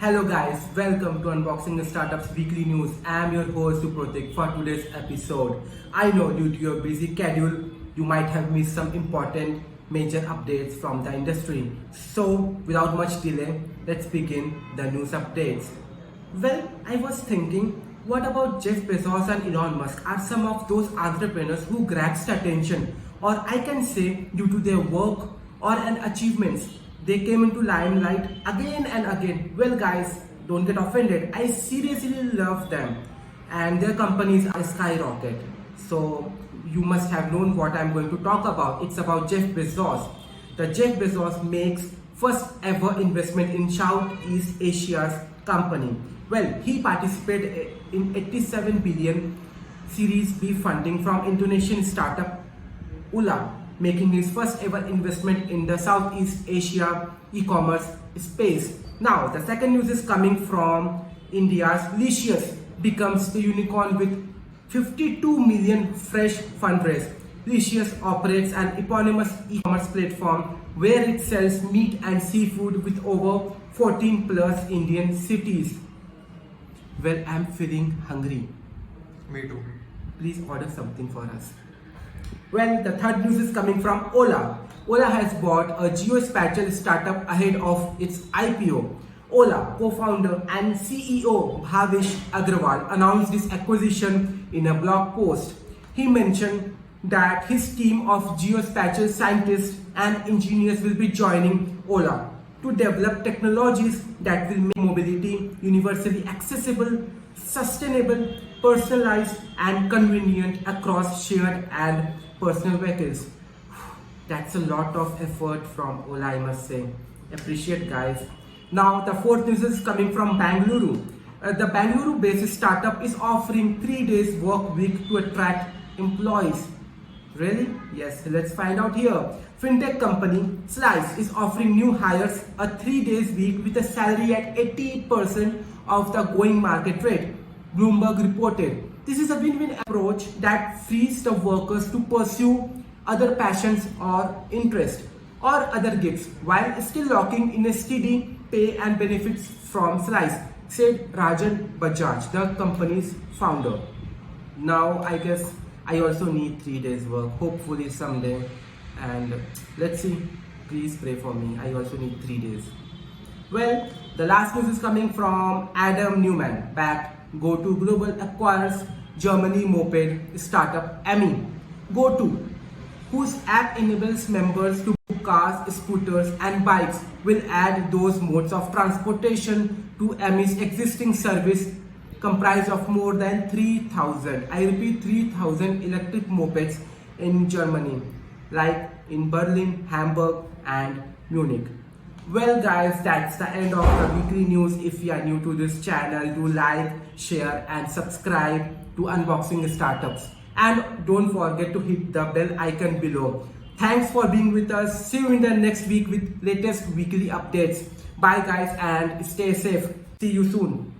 Hello guys, welcome to Unboxing Startups Weekly News. I am your host Supratik for today's episode. I know due to your busy schedule, you might have missed some important major updates from the industry. So without much delay, let's begin the news updates. Well, I was thinking, what about Jeff Bezos and Elon Musk are some of those entrepreneurs who grabs attention, or I can say due to their work or an achievements they came into limelight again and again. Well guys, don't get offended, I seriously love them and their companies are skyrocket. So you must have known what I'm going to talk about. It's about Jeff Bezos. The Jeff Bezos makes first ever investment in Southeast Asia's company. Well, he participated in 87 billion Series B funding from Indonesian startup Ula, making his first ever investment in the Southeast Asia e-commerce space. Now, the second news is coming from India's Licious becomes the unicorn with 52 million fresh fundraise. Licious operates an eponymous e-commerce platform where it sells meat and seafood with over 14 plus Indian cities. Well, I'm feeling hungry. Me too. Please order something for us. Well, the third news is coming from Ola. Ola has bought a geospatial startup ahead of its IPO. Ola co-founder and CEO Bhavish Agrawal announced this acquisition in a blog post. He mentioned that his team of geospatial scientists and engineers will be joining Ola to develop technologies that will make mobility universally accessible, sustainable, personalized and convenient across shared and personal vehicles. That's a lot of effort from Ola, I must say. Appreciate guys. Now the fourth news is coming from Bangalore. The Bangalore based startup is offering 3 days work week to attract employees. Really? Yes, let's find out here. Fintech company Slice is offering new hires a 3 days week with a salary at 80% of the going market rate. Bloomberg reported. This is a win-win approach that frees the workers to pursue other passions or interests or other gigs while still locking in a steady pay and benefits from Slice, said Rajan Bajaj, the company's founder. Now I guess I also need 3 days work, hopefully someday, and let's see. Please pray for me. I also need 3 days. Well, the last news is coming from Adam Newman, backed GoTo Global acquires Germany moped startup Ami. GoTo, whose app enables members to book cars, scooters and bikes, will add those modes of transportation to Ami's existing service comprised of more than 3,000, I repeat 3,000 electric mopeds in Germany, like in Berlin, Hamburg and Munich. Well guys, that's the end of the weekly news. If you are new to this channel, do like, share and subscribe to Unboxing Startups. And don't forget to hit the bell icon below. Thanks for being with us. See you in the next week with latest weekly updates. Bye guys and stay safe. See you soon.